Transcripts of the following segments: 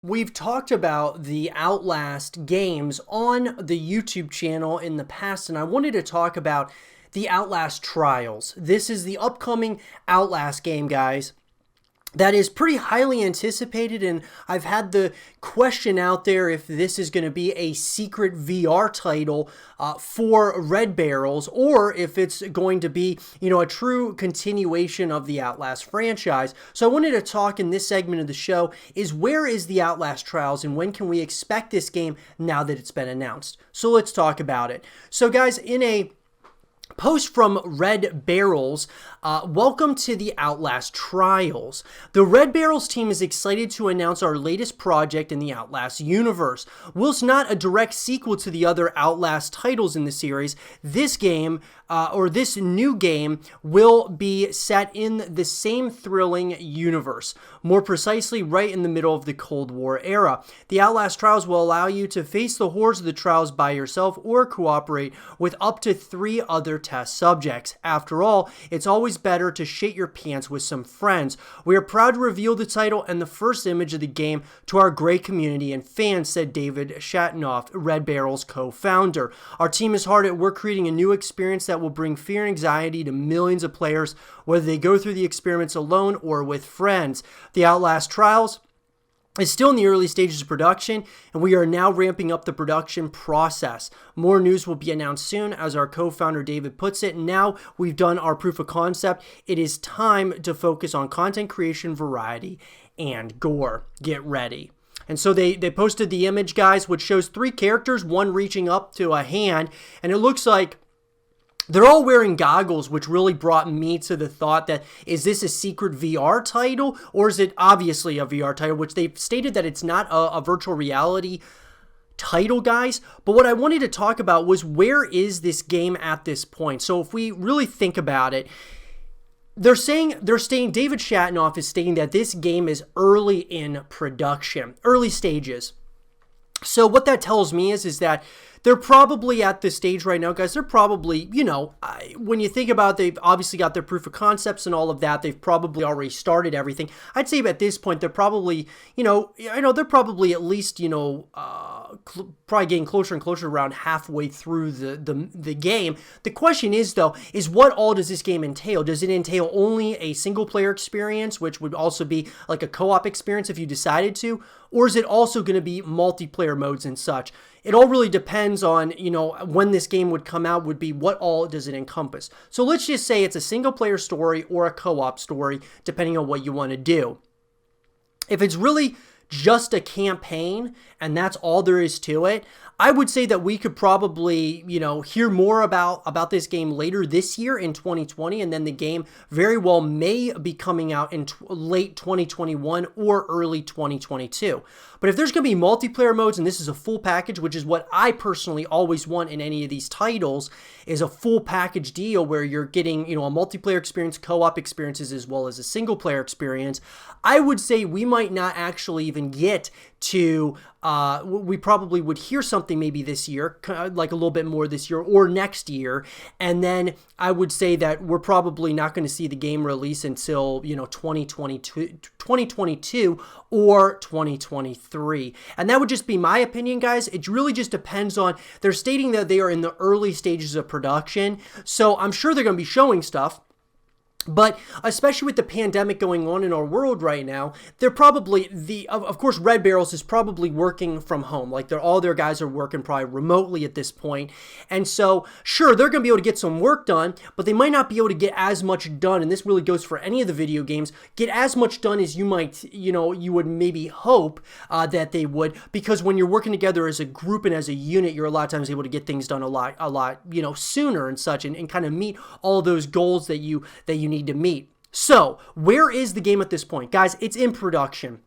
We've talked about the Outlast games on the YouTube channel in the past, and I wanted to talk about the Outlast Trials. This is the upcoming Outlast game, guys, that is pretty highly anticipated, and I've had the question out there if this is going to be a secret VR title for Red Barrels, or if it's going to be, a true continuation of the Outlast franchise. So I wanted to talk in this segment of the show is where is the Outlast Trials and when can we expect this game now that it's been announced? So let's talk about it. So guys, in a post from Red Barrels, welcome to the Outlast Trials. The Red Barrels team is excited to announce our latest project in the Outlast universe. Whilst not a direct sequel to the other Outlast titles in the series, this game, this new game, will be set in the same thrilling universe. More precisely, right in the middle of the Cold War era. The Outlast Trials will allow you to face the horrors of the trials by yourself or cooperate with up to 3 other test subjects. After all, it's always better to shit your pants with some friends. We are proud to reveal the title and the first image of the game to our great community and fans, said David Shatnoff, Red Barrel's co-founder. Our team is hard at work creating a new experience that will bring fear and anxiety to millions of players, whether they go through the experiments alone or with friends. The Outlast Trials is still in the early stages of production, and we are now ramping up the production process. More news will be announced soon, as our co-founder David puts it. Now we've done our proof of concept, it is time to focus on content creation, variety, and gore. Get ready. And so they posted the image, guys, which shows 3 characters, one reaching up to a hand, and it looks like they're all wearing goggles, which really brought me to the thought that, is this a secret VR title, or is it obviously a VR title, which they've stated that it's not a virtual reality title, guys. But what I wanted to talk about was, where is this game at this point? So if we really think about it, they're stating, David Shatnoff is stating that this game is early in production, early stages. So what that tells me is that they're probably at this stage right now, guys. They're probably, when you think about it, they've obviously got their proof of concepts and all of that. They've probably already started everything. I'd say at this point, they're probably, they're probably at least, probably getting closer and closer, around halfway through the game. The question is, though, is what all does this game entail? Does it entail only a single player experience, which would also be like a co-op experience if you decided to? Or is it also going to be multiplayer modes and such? It all really depends on, when this game would come out, would be what all does it encompass. So let's just say it's a single player story or a co-op story, depending on what you want to do. If it's really just a campaign and that's all there is to it, I would say that we could probably, hear more about this game later this year in 2020, and then the game very well may be coming out in late 2021 or early 2022. But if there's going to be multiplayer modes and this is a full package, which is what I personally always want in any of these titles, is a full package deal where you're getting, a multiplayer experience, co-op experiences, as well as a single player experience, I would say we might not actually even get to, we probably would hear something maybe this year, like a little bit more this year or next year. And then I would say that we're probably not going to see the game release until, 2022 or 2023. And that would just be my opinion, guys. It really just depends on, they're stating that they are in the early stages of production. So I'm sure they're going to be showing stuff. But especially with the pandemic going on in our world right now, they're probably, of course, Red Barrels is probably working from home. Like all their guys are working probably remotely at this point. And so, sure, they're going to be able to get some work done, but they might not be able to get as much done. And this really goes for any of the video games, get as much done as you might, you would maybe hope that they would. Because when you're working together as a group and as a unit, you're a lot of times able to get things done a lot, sooner and such, and kind of meet all those goals that you need to meet. So, where is the game at this point? Guys, it's in production.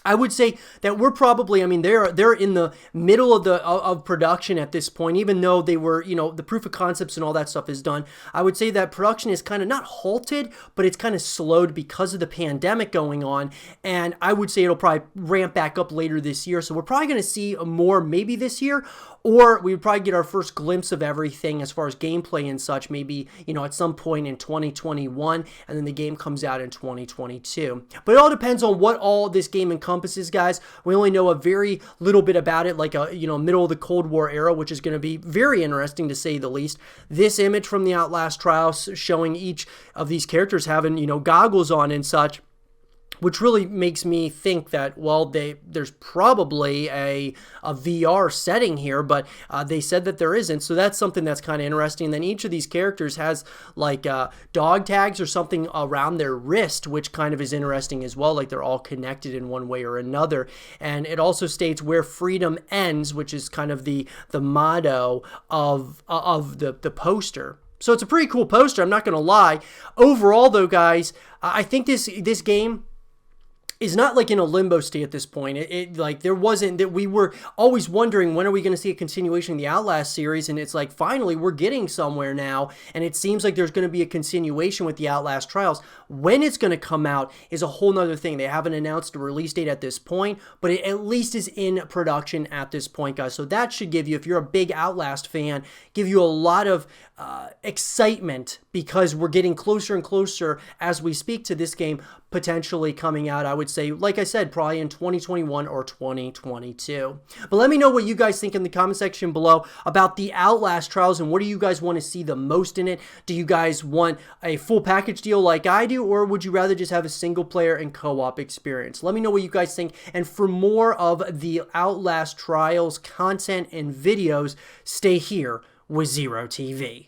I would say that we're probably, they're in the middle of production at this point, even though they were, the proof of concepts and all that stuff is done. I would say that production is kind of not halted, but it's kind of slowed because of the pandemic going on. And I would say it'll probably ramp back up later this year. So we're probably going to see more maybe this year, or we would probably get our first glimpse of everything as far as gameplay and such, maybe, at some point in 2021, and then the game comes out in 2022. But it all depends on what all this game encompasses encompasses, guys. We only know a very little bit about it, like a middle of the Cold War era, which is going to be very interesting to say the least. This image from the Outlast trials showing each of these characters having goggles on and such, which really makes me think that, well, there's probably a VR setting here, but they said that there isn't, so that's something that's kind of interesting. And then each of these characters has like dog tags or something around their wrist, which kind of is interesting as well, like they're all connected in one way or another. And it also states where freedom ends, which is kind of the motto of the poster. So it's a pretty cool poster, I'm not going to lie. Overall, though, guys, I think this game is not like in a limbo state at this point. It like there wasn't that we were always wondering when are we going to see a continuation of the Outlast series, and it's like finally we're getting somewhere now, and it seems like there's going to be a continuation with the Outlast trials. When it's going to come out is a whole nother thing. They haven't announced a release date at this point, but it at least is in production at this point, guys. So that should give you, if you're a big Outlast fan, give you a lot of excitement, because we're getting closer and closer as we speak to this game potentially coming out, I would say, like I said, probably in 2021 or 2022. But let me know what you guys think in the comment section below about the Outlast trials, and what do you guys want to see the most in it? Do you guys want a full package deal like I do, or would you rather just have a single player and co-op experience? Let me know what you guys think, and for more of the Outlast trials content and videos, stay here with Zero TV.